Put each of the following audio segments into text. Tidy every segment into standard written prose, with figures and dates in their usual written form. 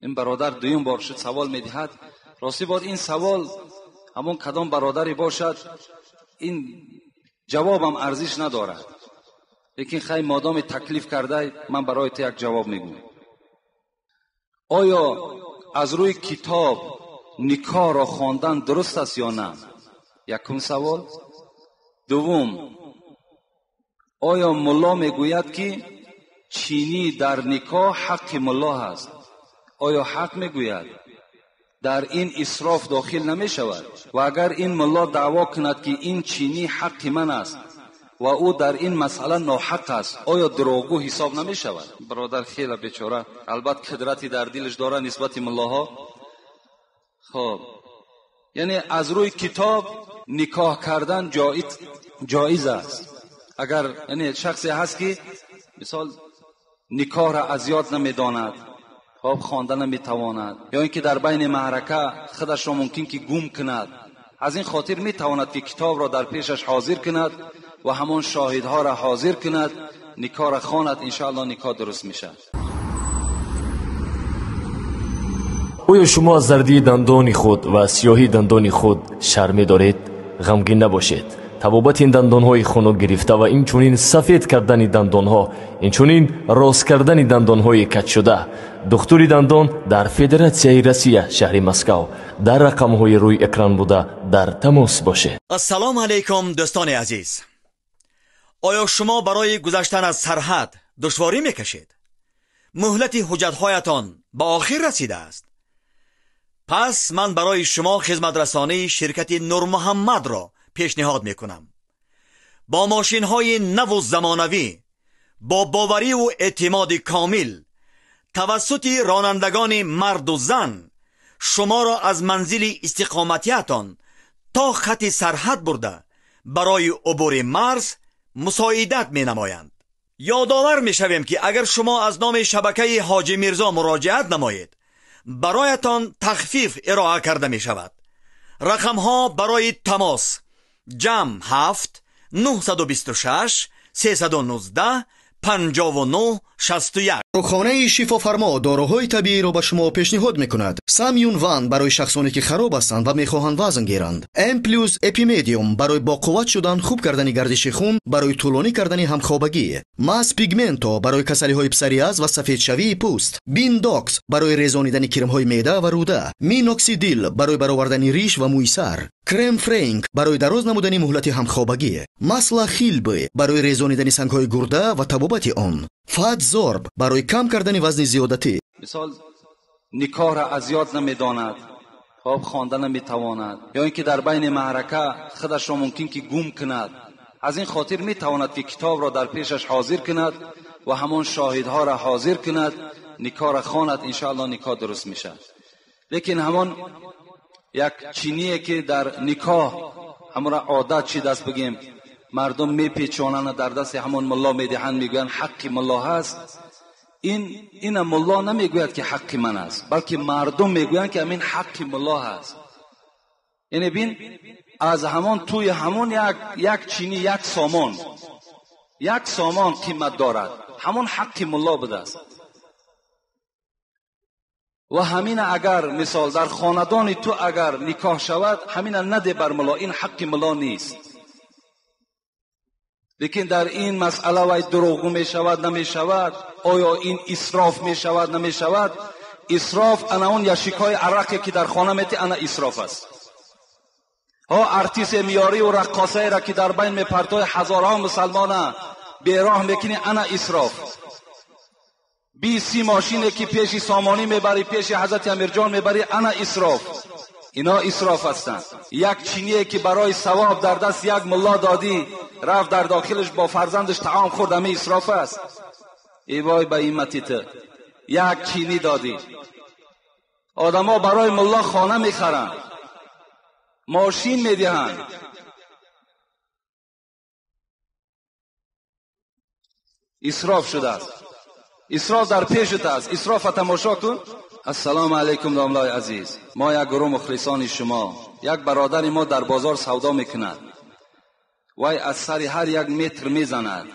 این برادر دویم بار شد سوال میدهد. راستی باید این سوال همون کدام برادری باشد این جوابم ارزش ندارد، لیکن خیلی مادام تکلیف کرده من برای تو یک جواب میگم. آیا از روی کتاب نکاح را خواندن درست است یا نه؟ یکم سوال. دوم، آیا ملا میگوید که چینی در نکاح حق ملا است؟ آیا حق میگوید؟ در این اسراف داخل نمی شود؟ و اگر این ملا دعوا کند که این چینی حق من است و او در این مسئله ناحق است، آیا دروغگو حساب نمی شود؟ برادر خیلی بیچاره، البته قدرتی در دلش داره نسبت ملاها. خب یعنی از روی کتاب نکاح کردن جایز است. اگر یعنی شخصی هست که مثال نکاح را از یاد نمیداند، خب خواندن نمیتواند، یا اینکه در بین معرکه خودش را ممکن که گم کند، از این خاطر میتواند که کتاب را در پیشش حاضر کند و همان شاهدها را حاضر کند، نکاح را خواند، انشاءالله نکاح درست میشه. آیا شما از زردی دندان خود و سیاهی دندان خود شرم دارید؟ غمگین نباشید. طبابت این دندانهای خنک گرفته و این چونین سفید کردن دندانها، این چونین راست کردن دندانهای کج شده، دکتر دندان در فدراسیای روسیه شهر مسکو در رقمهای روی اکران بوده در تماس باشه. السلام علیکم دوستان عزیز. آیا شما برای گذشتن از سرحد دشواری میکشید؟ مهلت حجتهایتان به آخر رسیده است. پس من برای شما خدمت رسانی شرکت نور محمد را پیشنهاد میکنم. با ماشین های نو و زمانوی، با باوری و اعتماد کامل، توسط رانندگان مرد و زن شما را از منزل استقامتیتان تا خط سرحد برده برای عبور مرز مساعدت می نمایند. یادآور می شویم که اگر شما از نام شبکه حاجی میرزا مراجعت نمایید، برایتان تخفیف ارائه کرده می شود. رقم ها برای تماس: جمع 7 926 319 59 61. داروخانه شفافرما داروهای طبیعی را به شما پیشنهاد میکند. سامیون وان برای شخصانی که خراب هستند و میخواهند وزن گیرند. ام پلوس اپیمدیوم برای با قوت شدن، خوب کردن گردش خون، برای طولانی کردن همخوابگی. ماس پیگمنتو برای کسلی های پسریاز و سفید شوی پوست. بینداکس برای ریزانیدن کرم های معده و روده. مینوکسیدیل برای برآوردن ریش و موی سر. کرم فرانک برای دراز نمودن مهلت همخوابگی. ماسلا خیلبه برای ریزانیدن سنگ های گرده و تبابت آن. فات زورب برای کم کردن وزن زیادتی. مثال نکاح را از یاد نمیداند، خب خواندن نمیتواند، یا اینکه در بین معرکه خودش را ممکن که گم کند، از این خاطر میتواند که کتاب را در پیشش حاضر کند و همان شاهدها را حاضر کند، نکاح را خواند، انشاءالله نکاح درست میشه. لیکن همان یک چینیه که در نکاح همون عادت چی دست بگیم مردم میپیچانند، در دست همون ملا میدهند، میگویند حق ملا هست. این ملا نمیگوید که حق من است، بلکه مردم میگویند که همین حق ملا هست. یعنی بین از همون توی همون یک چینی یک سامان قیمت دارد، همون حق ملا بوده است. و همین اگر مثال در خاندان تو اگر نکاح شود، همین نده بر ملا، این حق ملا نیست. لیکن در این مسئله وای دروغگو می شود نمی شود، آیا این اسراف می شود نمی شود؟ اسراف انا اون یشیکای عرقی که در خانه میتی، انا اسراف است. ها ارتیس میاری و رقاصه را که در بین میپرتای هزارها مسلمان بیراه میکنی، انا اسراف. 20 ماشینی که پیش سامانی میبری، پیش حضرت امیرجان میبری، انا اسراف. اینا اسراف هستند. یک چینیه که برای ثواب در دست یک ملا دادی، رفت در داخلش با فرزندش طعام خورد، همه اسراف است. ای وای به ایمتیت، یک چینی دادی. آدما برای ملا خانه میخرند، ماشین میدهند. اسراف شده است. اسراف در پیشت است، اسراف تماشا کن. السلام علیکم داملای عزیز. ما یک گروه مخلصان شما، یک برادر ما در بازار سودا میکند، وای از سر هر یک متر میزند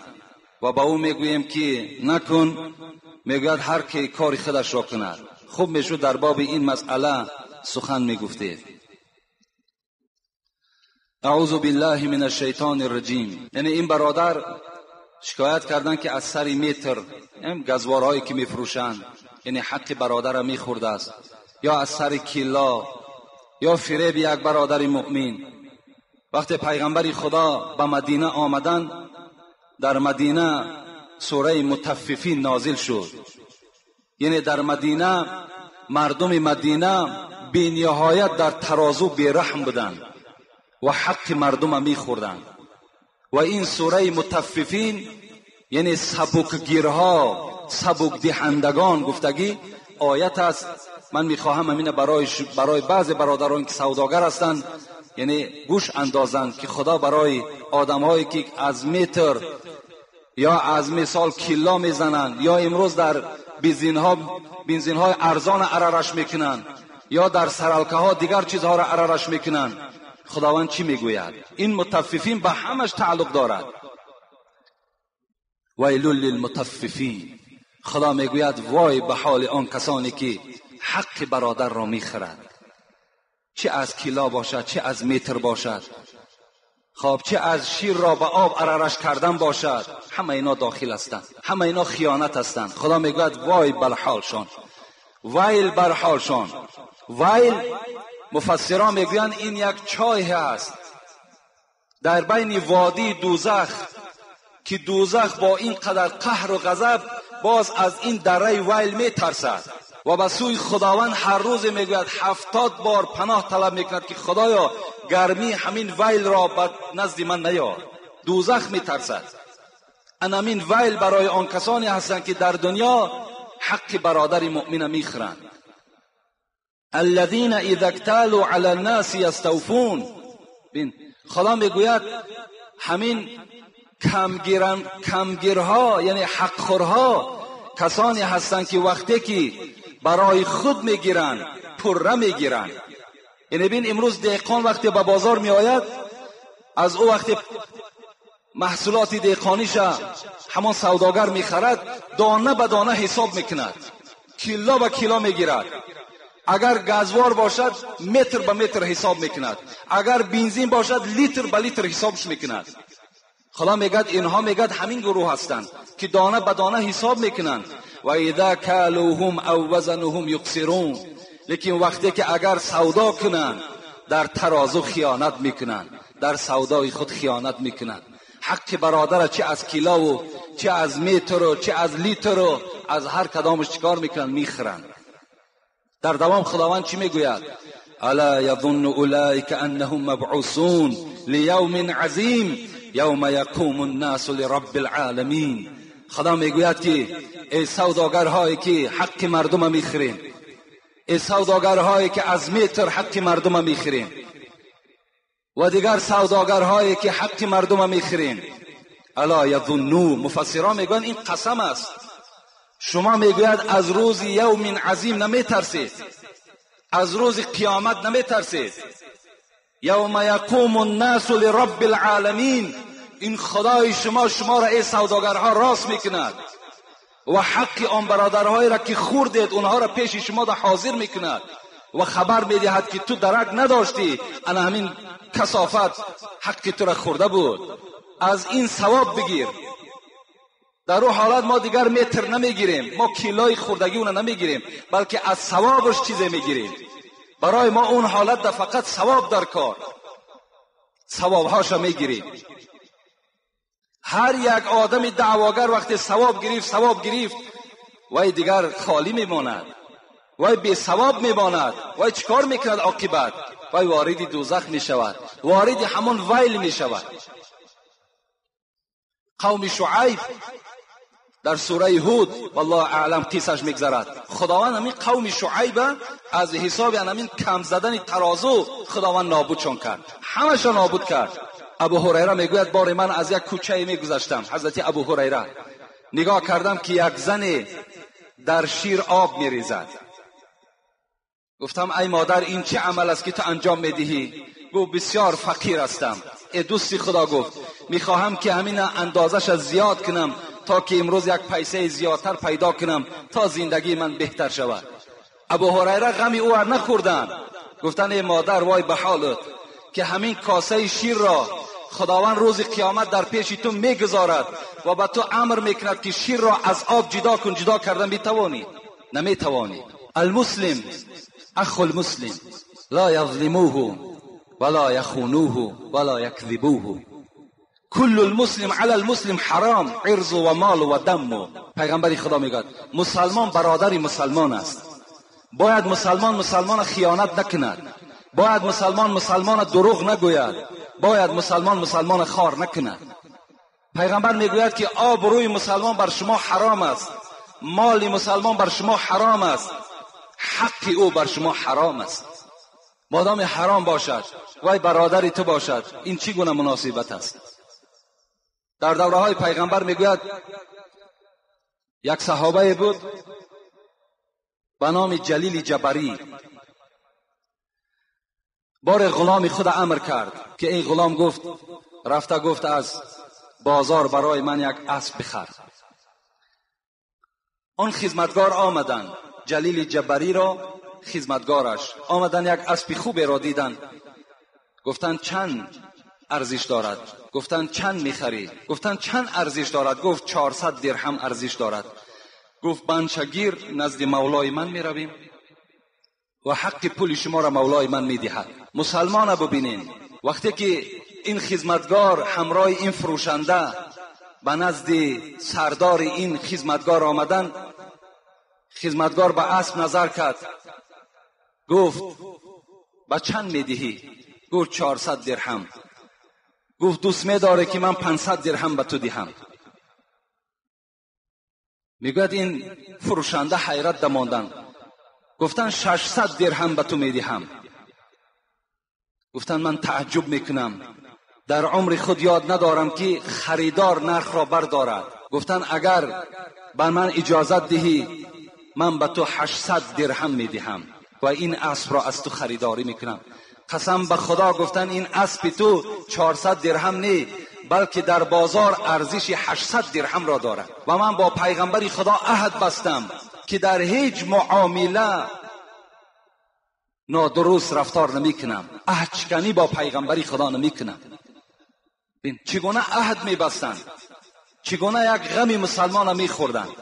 و با او میگوییم که نکن، میگوید هر کی کار خودش را کند. خوب میشد در باب این مسئله سخن میگفتید. اعوذ بالله من الشیطان الرجیم. یعنی این برادر شکایت کردن که از سر متر گزوارهایی که میفروشند یعنی حق برادر را میخورده است، یا از سر کیلا، یا فریب یک برادر مؤمن. وقتی پیغمبر خدا به مدینه آمدن، در مدینه سوره مطففین نازل شد. یعنی در مدینه مردم مدینه بی نهایت در ترازو بیرحم بودند و حق مردم میخوردند. و این سوره مطففین یعنی سبکگیرها، سبک دهندگان گفتگی آیت است. من میخواهم همین برای بعض برادران که سوداگر هستند یعنی گوش اندازند که خدا برای آدمهایی که از متر یا از مثال کیلا میزنند، یا امروز در بنزین‌های ارزان عررش میکنند، یا در سرالکه ها دیگر چیزها را عررش میکنند، خداوند چی میگوید؟ این مطففین به همش تعلق دارد. ویل للمطففین. خدا میگوید وای به حال آن کسانی که حق برادر را میخرند، چه از کیلا باشد، چه از متر باشد، خب چه از شیر را به آب عررش کردن باشد، همه اینا داخل هستند، همه اینا خیانت هستند. خدا میگوید وای بر حالشان، ویل بر حالشان. ویل مفسران میگویند این یک چاه است در بین وادی دوزخ، که دوزخ با این قدر قهر و غضب باز از این دره ویل میترسد و به سوی خداوند هر روز میگوید 70 بار پناه طلب میکند که خدایا گرمی همین ویل را به نزد من نیار. دوزخ میترسد. همین ویل برای آن کسانی هستند که در دنیا حق برادر مؤمن میخرند. الذين اذا اكتالوا على الناس يستوفون. خدا میگوید همین کمگیرها یعنی حق خورها کسانی هستند که وقتی که برای خود میگیرند پره میگیرند. یعنی ببین امروز دهقان وقتی به بازار می آید، از او وقتی محصولات دهقانیش همان سوداگر میخرد، دانه به دانه حساب میکند، کیلا به کیلا میگیرد. اگر گازوار باشد متر به متر حساب میکند، اگر بنزین باشد لیتر به لیتر حسابش میکند. خدا میگد اینها میگد همین گروه هستند که دانه به دانه حساب میکنند. و اذا کالوهم او وزنهم یقصرون. لیکن وقتی که اگر سودا کنند در ترازو خیانت میکنند، در سودای خود خیانت میکنند. حق برادر چه از کیلا و چه از متر و چه از لیتر و از هر کدامش چیکار میکنند؟ میخرند. در دوام خداوند چی میگوید؟ الا یظن اولئک انهم مبعوثون لیوم عظیم یوم یقوم الناس لرب العالمین. خدا میگوید که ای سوداگرهایی که حق مردم میخرین، ای سوداگرهایی که از متر حق مردم میخرین و دیگر سوداگرهایی که حق مردم میخرین، الا یظنون. مفسران میگویند این قسم است. شما میگوید از روز یوم عظیم نمیترسید، از روز قیامت نمیترسید. یوم یقوم الناس لرب العالمین. این خدای شما را ای سوداگرها راست میکند و حق آن برادرهایی را که خوردید اونها را پیش شما دا حاضر میکند و خبر میدهد که تو درک نداشتی، انا همین کثافت حق تو را خورده بود، از این ثواب بگیر. در اون حالت ما دیگر متر نمیگیریم، ما کیلای خوردگی اون نمیگیریم، بلکه از ثوابش چیزی میگیریم. برای ما اون حالت فقط ثواب در کار، ثوابهاش میگیریم. هر یک آدم دعواگر وقتی ثواب گرفت وای دیگر خالی میماند، وای بی ثواب میماند، وای چیکار میکند عاقبت؟ وای وارد دوزخ میشود، وارد همون ویل میشود. قوم شعیب در سوره هود والله اعلم قصهش میگذرد. خداوند همین قوم شعیب از حساب همین کم زدن ترازو خداوند نابودشان کرد، همه شان نابود کرد. ابو هریره میگوید بار من از یک کوچه میگذشتم، حضرت ابو هریره، نگاه کردم که یک زن در شیر آب میریزد. گفتم ای مادر این چه عمل است که تو انجام میدهی؟ گفت بسیار فقیر هستم. ای دوستی خدا گفت میخواهم که همین اندازش زیاد کنم تا که امروز یک پیسه زیادتر پیدا کنم تا زندگی من بهتر شود. ابو هریره غمی او را نخوردن. گفتن ای مادر وای به حالت که همین کاسه شیر را خداوند روز قیامت در پیش تو میگذارد و به تو امر میکند که شیر را از آب جدا کن. جدا کردن میتوانی؟ نمیتوانی. المسلم اخو المسلم لا یظلموه ولا یخونوه ولا یکذبوه. کل المسلم علی المسلم حرام عرض و مال و دم. پیغمبر خدا میگه مسلمان برادر مسلمان است. باید مسلمان خیانت نکند. باید مسلمان دروغ نگوید. باید مسلمان خار نکند. پیغمبر میگوید که آبروی مسلمان بر شما حرام است، مال مسلمان بر شما حرام است، حق او بر شما حرام است. مادام حرام باشد وای برادری تو باشد، این چی گونه مناسبت است؟ در دوره های پیغمبر میگوید یک صحابه بود به نام جلیل جبری، بار غلام خود امر کرد که این غلام گفت از بازار برای من یک اسب بخر. آن خدمتگار آمدن، جلیل جبری را خدمتگارش آمدن یک اسب خوب را دیدن. گفتند چند ارزش دارد؟ گفتند چند میخری؟ گفتند چند ارزش دارد؟ گفت 400 درهم ارزش دارد. گفت بنچگیر نزد مولای من میرویم و حق پول شما را مولای من میدهد. مسلمان ببینین، وقتی که این خدمتگار همراه این فروشنده به نزد سردار این خدمتگار آمدن، خدمتگار به اسب نظر کرد، گفت به چند میدهی؟ گفت 400 درهم. گفت دوست می‌داره که من 500 درهم به تو دهم. میگوید این فروشنده حیرت دماندن، گفتن 600 درهم به تو میدهم. گفتن من تعجب میکنم، در عمر خود یاد ندارم که خریدار نرخ را بردارد. گفتن اگر بر من اجازت دهی من به تو 800 درهم میدهم و این اسب را از تو خریداری میکنم. قسم به خدا گفتن این اسب تو 400 درهم نه بلکه در بازار ارزش 800 درهم را دارد و من با پیغمبر خدا عهد بستم که در هیچ معامله نادرست رفتار نمیکنم، عهد شکنی با پیغمبر خدا نمیکنم. ببین چگونه عهد میبستند، چگونه یک غم مسلمان میخوردند.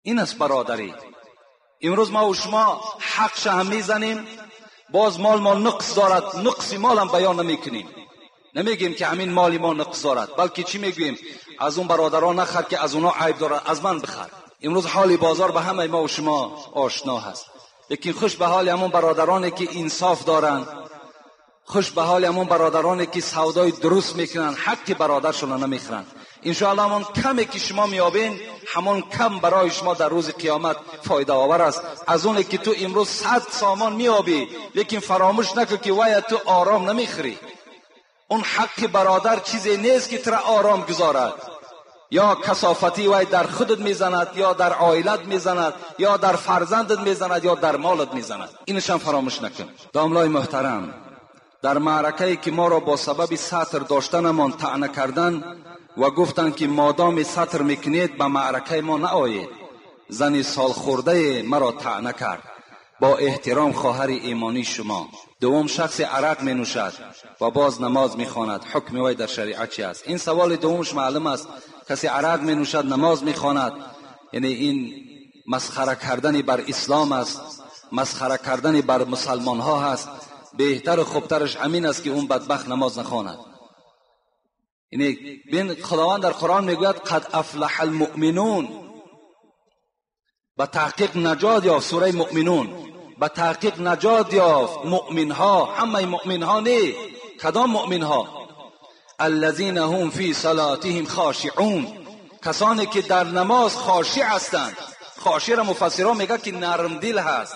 این است برادری. امروز ما و شما حقش هم میزنیم، باز مال ما نقص دارد، نقص مال هم بیان نمیکنیم، نمیگیم که همین مالی ما نقص دارد، بلکه چی میگویم؟ از اون برادران نخر که از اونا عیب دارد، از من بخر. امروز حال بازار به همه ما و شما آشنا هست، لیکن خوش به حال همون برادرانی که انصاف دارند، خوش به حال همون برادرانی که سودای درست میکنن، حق برادرشون نمیخرن. انشاءالله همون کمی که شما میابین همون کم برای شما در روز قیامت فایده آور است از اونی که تو امروز 100 سامان میابی لیکن فراموش نکن که وای تو آرام نمیخری. اون حق برادر چیزی نیست که تو را آرام گذارد، یا کثافتی وای در خودت میزند، یا در عائلت میزند، یا در فرزندت میزند، یا در مالت میزند. اینش هم فراموش نکن. داملای محترم، در معرکه‌ای که ما را با سبب سطر داشتنمان طعنه کردن و گفتند که مادام سطر میکنید به معرکه ما نآیید، زن سال خورده مرا طعنه کرد. با احترام خواهر ایمانی شما. دوم شخص عرق می نوشد و باز نماز می خواند، حکم وی در شریعت چی است؟ این سوال دومش معلوم است. کسی عرق می نوشد نماز می خواند، یعنی این مسخره کردن بر اسلام است، مسخره کردن بر مسلمان ها هست. بهتر و خوبترش همین است که اون بدبخت نماز نخواند. یعنی بین خداوند در قرآن میگوید قد افلح المؤمنون، به تحقیق نجات یافت. سوره مؤمنون به تحقیق نجات یافت مؤمن ها، همه مؤمن ها نه. کدام مؤمن ها؟ الذين هم فی صلاتهم خاشعون، کسانی که در نماز خاشع هستند. خاشع را مفسران میگه که نرم دل هست،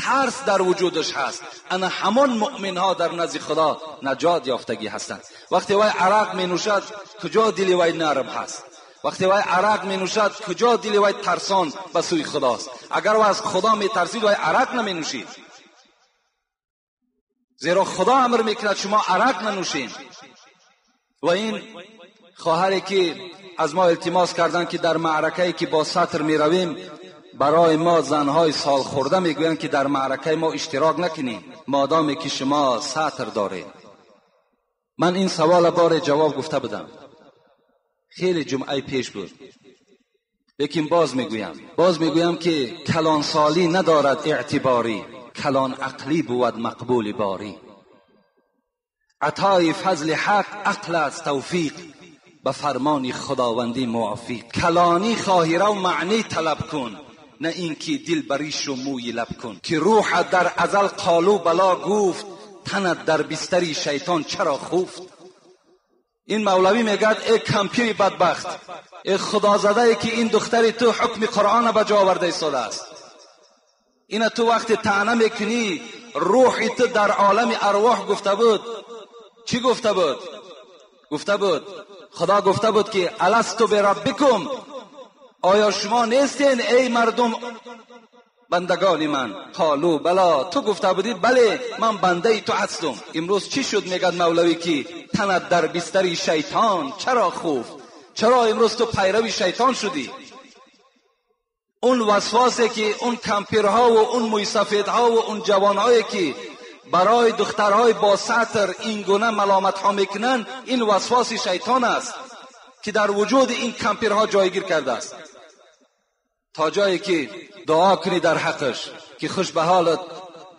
ترس در وجودش هست. انا همان مؤمن ها در نزد خدا نجات یافتگی هستند. وقتی وای عرق می نوشد کجا دل وای نرم هست؟ وقتی وای عرق می نوشد کجا دل وای ترسان به سوی خداست؟ اگر وای از خدا می ترسید وای عرق نمی نوشید، زیرا خدا امر میکند شما عرق ننوشین. و این خواهری که از ما التماس کردند که در معرکه‌ای که با سطر می رویم برای ما زنهای سال خورده میگویند که در معرکه ما اشتراک نکنید مادامی که شما ساتر دارید. من این سوال بار جواب گفته بودم، خیلی جمعه پیش بود، لیکن باز میگویم که کلان سالی ندارد اعتباری، کلان عقلی بود مقبول باری. عطای فضل حق عقل است توفیق، به فرمان خداوندی موافق. کلانی خواهی رو معنی طلب کن، نه اینکه دل بریش و موی لب کن. که روح در ازل قالو بلا گفت، تنت در بستری شیطان چرا خفت. این مولوی میگد ای کمپیر بدبخت، ای خدا زده ای که این دختری تو حکم قرآن به جا آورده ایستاده است. این تو وقتی طعنه میکنی روحی تو در عالم ارواح گفته بود. چی گفته بود؟ گفته بود خدا گفته بود که الستو بربکم، آیا شما نیستین ای مردم بندگان من؟ قالو بلا، تو گفته بودی بله من بنده تو هستم. امروز چی شد؟ میگد مولوی که تنت در بستری شیطان چرا خفت. چرا امروز تو پیرو شیطان شدی؟ اون وسواسی که اون کمپیرها و اون موسفیدها و اون جوانهایی که برای دخترهای با سطر این گونه ملامت ها میکنن، این وسواس شیطان است که در وجود این کمپیرها جایگیر کرده است. تا جایی که دعا کنی در حقش که خوش به حالت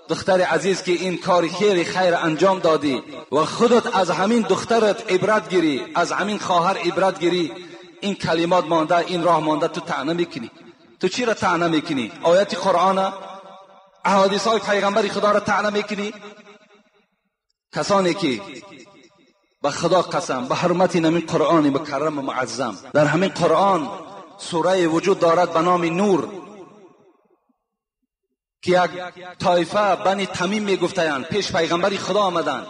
دختر عزیز که این کار خیلی خیر انجام دادی و خودت از همین دخترت عبرت گیری، از همین خواهر عبرت گیری. این کلمات مانده، این راه مانده، تو طعنه میکنی. تو چی را طعنه میکنی؟ آیات قرآن، احادیث های پیغمبر خدا را طعنه میکنی؟ کسانی که به خدا قسم به حرمت همین قرآن مکرم و معظم، در همین قرآن سوره وجود دارد به نام نور که یک طایفه بنی تمیم میگفتند پیش پیغمبر خدا آمدند،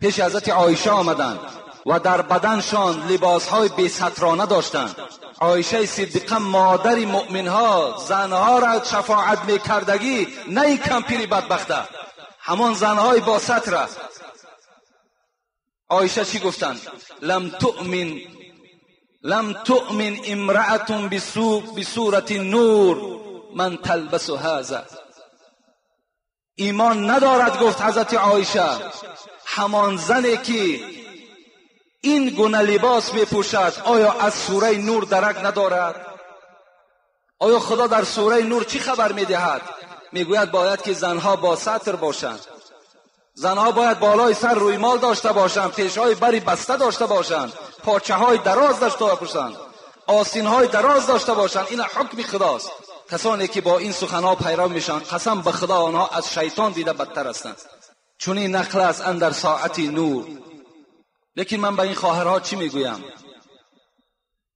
پیش حضرت عایشه آمدند و در بدنشان لباسهای بی سترانه داشتند. عایشه صدیقه مادر مؤمنها زنها را شفاعت میکردگی، نه این کمپیری بدبخته، همان زنهای با ستر. عایشه چی گفتند؟ لم تؤمن امرأة بصورة نور من تلبس هذا. ایمان ندارد، گفت حضرت عایشه، همان زنی که این گونه لباس میپوشد آیا از سوره نور درک ندارد؟ آیا خدا در سوره نور چی خبر میدهد؟ میگوید باید که زنها با ستر باشند، زنها باید بالای سر رویمال داشته باشند، پیشهای بری بسته داشته باشند، پاچه های دراز داشته باشند، آستین های دراز داشته باشند. این حکم خداست. کسانی که با این سخنها پیرو میشن قسم به خدا آنها از شیطان دیده بدتر هستند. چون این نقل است اندر ساعت نور. لیکن من به این خواهرها چی میگویم؟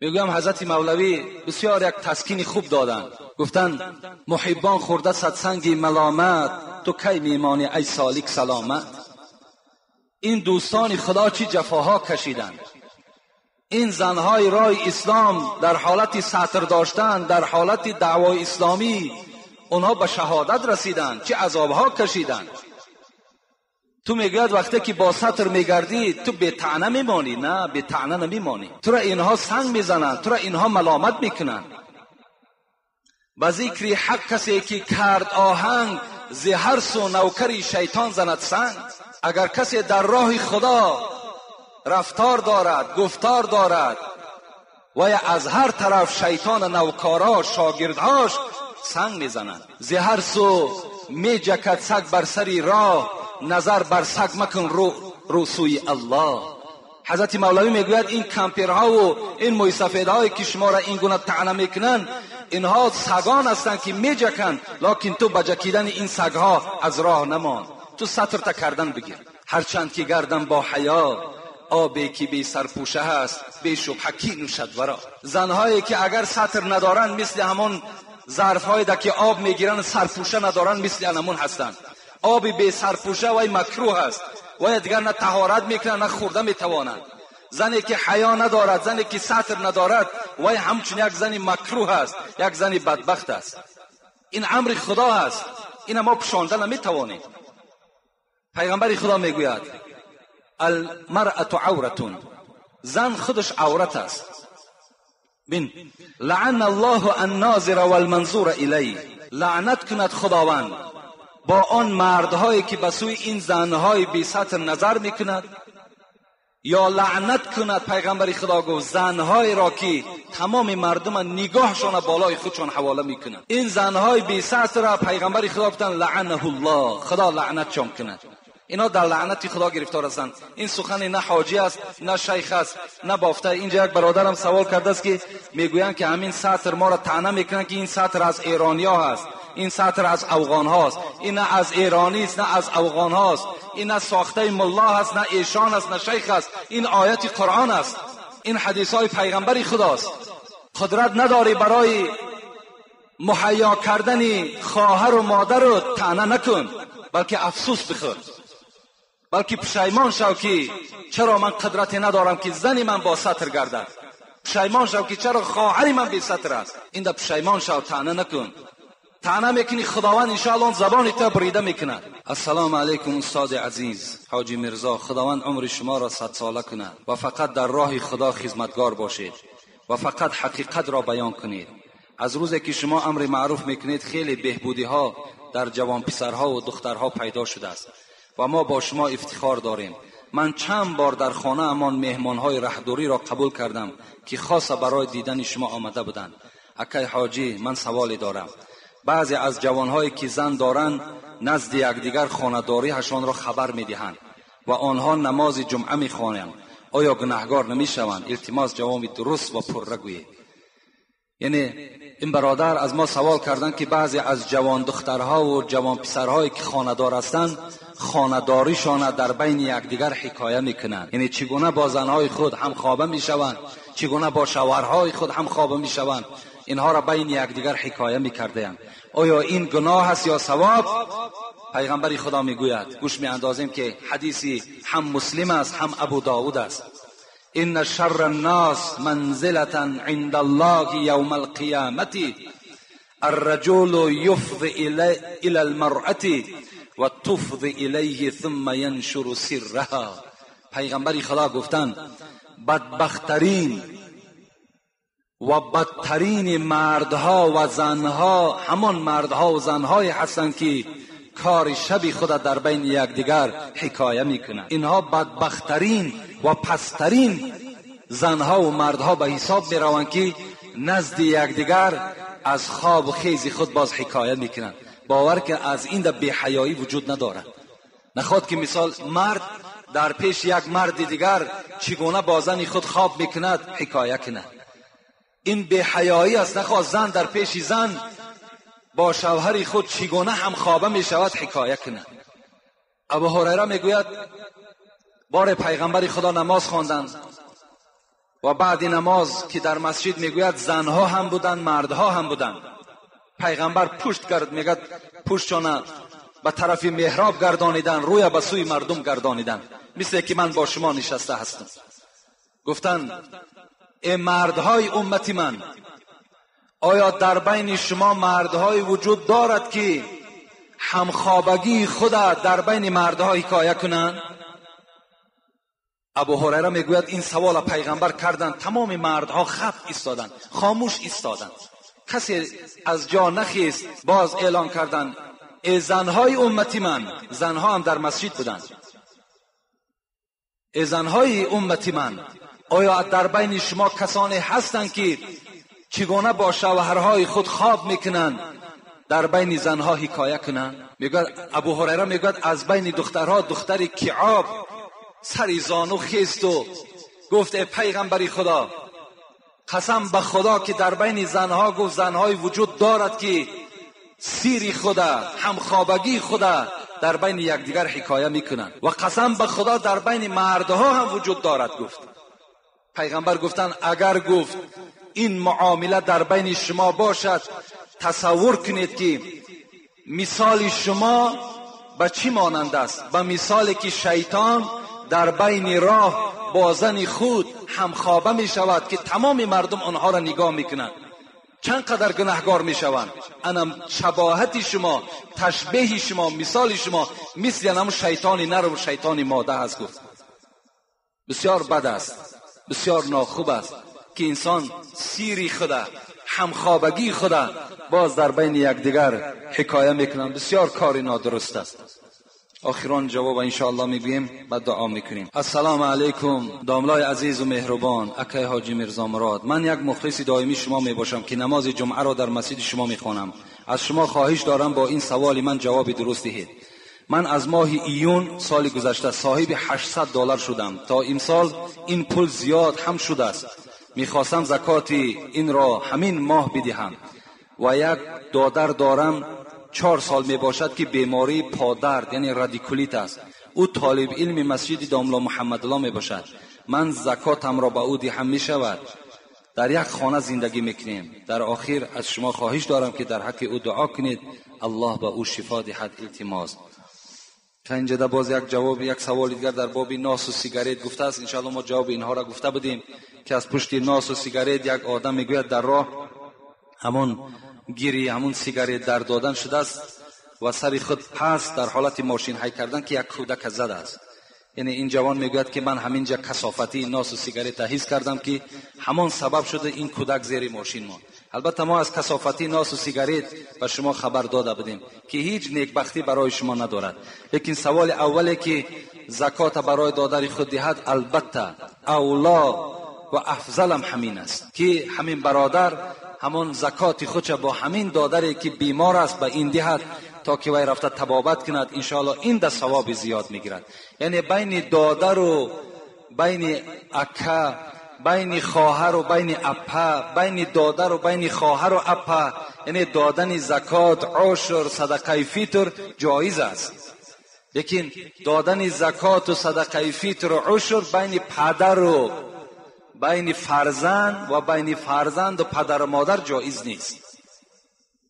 میگویم حضرت مولوی بسیار یک تسکین خوب دادن. گفتن محبان خورده صدسنگی ملامت، تو کی میمانی ای سالک سلامت. این دوستان خدا چی جفاها کشیدن. این زنهای راه اسلام در حالت سطر داشتن، در حالت دعوای اسلامی اونها به شهادت رسیدن، چه عذابها کشیدن. تو میگوید وقتی که با سطر میگردی تو به طعنه میمانی؟ نه، به طعنه نمیمانی. تو را اینها سنگ میزنن، تو را اینها ملامت میکنن. به ذکر حق کسی که کرد آهنگ، ز هر سو نوکری شیطان زند سنگ. اگر کسی در راه خدا رفتار دارد، گفتار دارد و از هر طرف شیطان نوکارا شاگردهاش سنگ میزنند. ز هر سو میجکد سگ بر سری راه، نظر بر سگ مکن رو سوی الله. حضرت مولوی میگوید این کمپیرها و این موسفیدهایی که شما را این گونه طعنه میکنن، اینها سگان هستند که میجکن، لکن تو بجکیدن این سگها از راه نمان. تو سطر تا کردن بگیر. هرچند که گردن با حیا، آبی که بی سرپوشه هست بی شبهه کی نوشد ورا. زنهایی که اگر سطر ندارن مثل همون ظرفهای دا که آب میگیرن سرپوشه ندارن مثل همون هستند. آبی بی سرپوشه وای مکروه است، وای دیگر نه طهارت میکنن نه خورده میتوانند. زنی که حیا ندارد، زنی که سطر ندارد، وای همچون یک زنی مکروه است، یک زنی بدبخت است. این امر خدا است، این ما پشانده نمیتوانیم. پیغمبر خدا میگوید المرأة عورة، زن خودش عورت است. بین لعن الله الناظر والمنظور الیه، لعنت کند خداوند با آن مردهایی که به سوی این زنهای بی سطر نظر میکند، یا لعنت کند پیغمبر خدا گفت زنهای را که تمام مردم نگاهشان بالای خودشان حواله میکنند. این زنهای بی سطر را پیغمبر خدا گفتن لعنه الله، خدا لعنتشان کند. اینا در لعنت خدا گرفتار هستند. این سخن نه حاجی است نه شیخ است نه بافته. اینجا یک برادرم سوال کرده است که میگویند که همین سطر ما را طعنه میکنند که این سطر از ایرانیا هست، این سطر از افغان هاست، این نه از ایرانی است نه از افغان هاست، این نه ساخته ملا هست نه ایشان است نه شیخ است، این آیت قرآن است، این حدیث های پیغمبر خداست. قدرت نداری برای مهیا کردن خواهر و مادر رو طعنه نکن، بلکه افسوس بخور، بلکه پشیمان شو که چرا من قدرت ندارم که زنی من با سطر گردد، پشیمان شو که چرا خواهری من بی سطر است. این ده پشیمان شو، طعنه نکن. طعنه میکنی خداوند انشاءالله زبان تا بریده میکند. السلام علیکم استاد عزیز حاجی مرزا، خداوند عمر شما را 100 ساله کند و فقط در راه خدا خدمتگار باشید و فقط حقیقت را بیان کنید. از روزی که شما امر معروف میکنید خیلی بهبودی ها در جوان پسرها و دخترها پیدا شده است و ما با شما افتخار داریم. من چند بار در خانه امان مهمانهای رهدوری را قبول کردم که خاصه برای دیدن شما آمده بودند. اکای حاجی، من سوالی دارم. بعضی از جوانهایی که زن دارند نزد یکدیگر خانه‌داری‌هاشان را خبر می‌دهند و آنها نماز جمعه می‌خوانند. آیا گناهگار نمی‌شوند؟ التماس جواب درست و پرره گویید. یعنی این برادر از ما سوال کردند که بعضی از جوان دخترها و جوان پسرهایی که خانه‌دار هستند خانه‌داریشان در بین یکدیگر حکایه می‌کنند، یعنی چگونه با زنهای خود هم خوابه می‌شوند، چگونه با شوهرهای خود هم خوابه می‌شوند، اینها را بین یکدیگر حکایه می‌کردند. آیا این گناه است یا ثواب؟ پیغمبر خدا میگوید، گوش می‌اندازیم که حدیثی هم مسلم است هم ابو داود است. ان شر الناس منزلة عند الله یوم القیامة الرجل یفض الى المرأة و تفض الیه ثم ینشر سرها. پیغمبر خدا گفتند بدبخترین و بدترین مردها و زنها همان مردها و زنهای هستند که کار شب خود در بین یکدیگر حکایه میکنند. اینها بدبخترین و پسترین زنها و مردها به حساب میروند که نزد یکدیگر از خواب و خیز خود باز حکایه میکنند. باور که از این بی حیایی وجود ندارد. نخواد که مثال مرد در پیش یک مرد دیگر چگونه با زن خود خواب میکند حکایه کند. این بی حیایی است. نخواد زن در پیش زن با شوهر خود چگونه هم خوابه میشود حکایه کند. ابو هریره میگوید بار پیغمبر خدا نماز خواندند و بعد نماز که در مسجد میگوید زنها هم بودند مردها هم بودند. پیغمبر پشت کرد، میگه پشتشان به طرف محراب گردانیدن، روی به سوی مردم گردانیدن، مثل که من با شما نشسته هستم. گفتند ای مردهای امتی من، آیا در بین شما مردهای وجود دارد که همخوابگی خود در بین مردها حکایه کنند؟ ابو هریره میگوید این سوال پیغمبر کردند، تمام مردها خف ایستادند، خاموش ایستادند، کسی از جا نخیست. باز اعلان کردند ای زنهای امتی من، زنها هم در مسجد بودند، ای زنهای امتی من، آیا در بین شما کسانی هستند که چگونه با شوهرهای خود خواب میکنند در بین زنها حکایه کنند؟ میگوید ابو هریره میگوید از بین دخترها دختری کعاب سری زانو خیست و گفت ای پیغمبر خدا، قسم به خدا که در بین زنها گفت زنهای وجود دارد که سیری خدا همخوابگی خدا در بین یکدیگر حکایه میکنند و قسم به خدا در بین مردها هم وجود دارد. گفت پیغمبر گفتند اگر گفت این معامله در بین شما باشد، تصور کنید که مثال شما به چی مانند است؟ به مثالی که شیطان در بین راه با زن خود همخوابه می شود که تمام مردم آنها را نگاه می کنند. چند قدر گناهگار می شوند. انم شباهت شما، تشبیه شما، مثال شما مثل انم شیطان نر و شیطان ماده است. گفت بسیار بد است، بسیار ناخوب است که انسان سیری خدا، همخوابگی خدا باز در بین یکدیگر حکایه میکنن. بسیار کار نادرست است. آخران جواب انشاءالله میگوییم و دعا میکنیم. السلام علیکم داملای عزیز و مهربان اکای حاجی میرزا مراد. من یک مخلص دائمی شما میباشم که نماز جمعه را در مسجد شما میخوانم. از شما خواهش دارم با این سوال من جواب درست دهید. من از ماه ایون سال گذشته صاحب $800 شدم. تا امسال این پول زیاد هم شده است. میخواستم زکات این را همین ماه بدهم و یک دادر دارم 4 سال می باشد که بیماری پادرد یعنی رادیکولیت است. او طالب علم مسجد داملا محمد الله می باشد. من زکاتم را به او دهم می شود. در یک خانه زندگی میکنیم. در آخر از شما خواهش دارم که در حق او دعا کنید الله به او شفا دهد. التماس. تا اینجا باز یک جواب یک سوال دیگر در باب ناس و سیگارت گفته است. انشاءالله ما جواب اینها را گفته بودیم که از پشت ناس و سیگارت یک آدم میگوید در راه همون گیری همون سیگارت در دادن شده است و سر خود پس در حالت ماشین هی کردن که یک کودک زده است. یعنی این جوان میگوید که من همینجا کثافتی ناس و سیگارت حس کردم که همان سبب شده این کودک زیر ماشین ماند. البته ما از کثافتی ناس و سیگارت به شما خبر داده بودیم که هیچ نیکبختی برای شما ندارد. لیکن سوال اولی که زکات برای دادر خود دهد البته اولا و افضلم همین است که همین برادر همون زکات خودش با همین دادری که بیمار است به این دهد تا که وی رفته طبابت کند. انشاءالله این ده ثواب زیاد میگیرد. یعنی بین دادر و بین اکا، بین خواهر و بین اپا، بین دادر و بین خواهر و اپا، یعنی دادن زکات، عشر، صدقه فطر جایز است. لیکن دادن زکات و صدقه فطر و عشر بین پدر و بین فرزند و بین فرزند و پدر و مادر جایز نیست.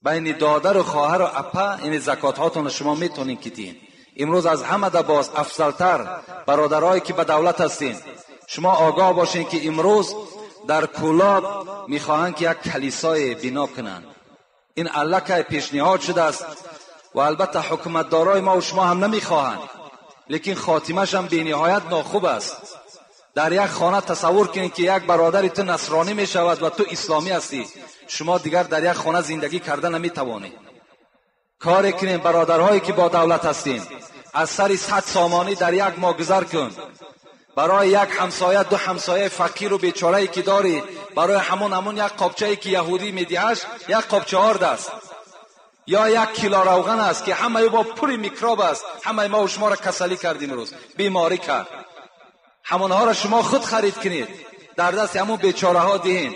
بین دادر و خواهر و اپا یعنی زکات هاتون شما میتونین کتین. امروز از همه ده باز افضلتر برادرایی که به دولت هستین شما آگاه باشین که امروز در کولاب میخواهند که یک کلیسای بنا کنن. این علکه پیشنهاد شده است و البته حکومتدارای ما و شما هم نمیخواهند، لیکن خاتمش هم بی نهایت ناخوب است. در یک خانه تصور کنید که یک برادری تو نصرانی می شود و تو اسلامی هستی، شما دیگر در یک خانه زندگی کرده نمی توانید. کار کنید برادرهایی که با دولت هستین از سر 100 سامانی در یک ماه گذر کن. برای یک همسایه 2 همسایه فقیر و بیچاره‌ای که داری برای همون یک قابچه‌ای که یهودی میدهش یک قابچه آرد است یا 1 کیلو روغن است که همه با پوری میکروب است. همه ما و شما را کسلی کردیم، روز بیماری کرد. همونها را شما خود خرید کنید در دست همون بیچاره ها دهین.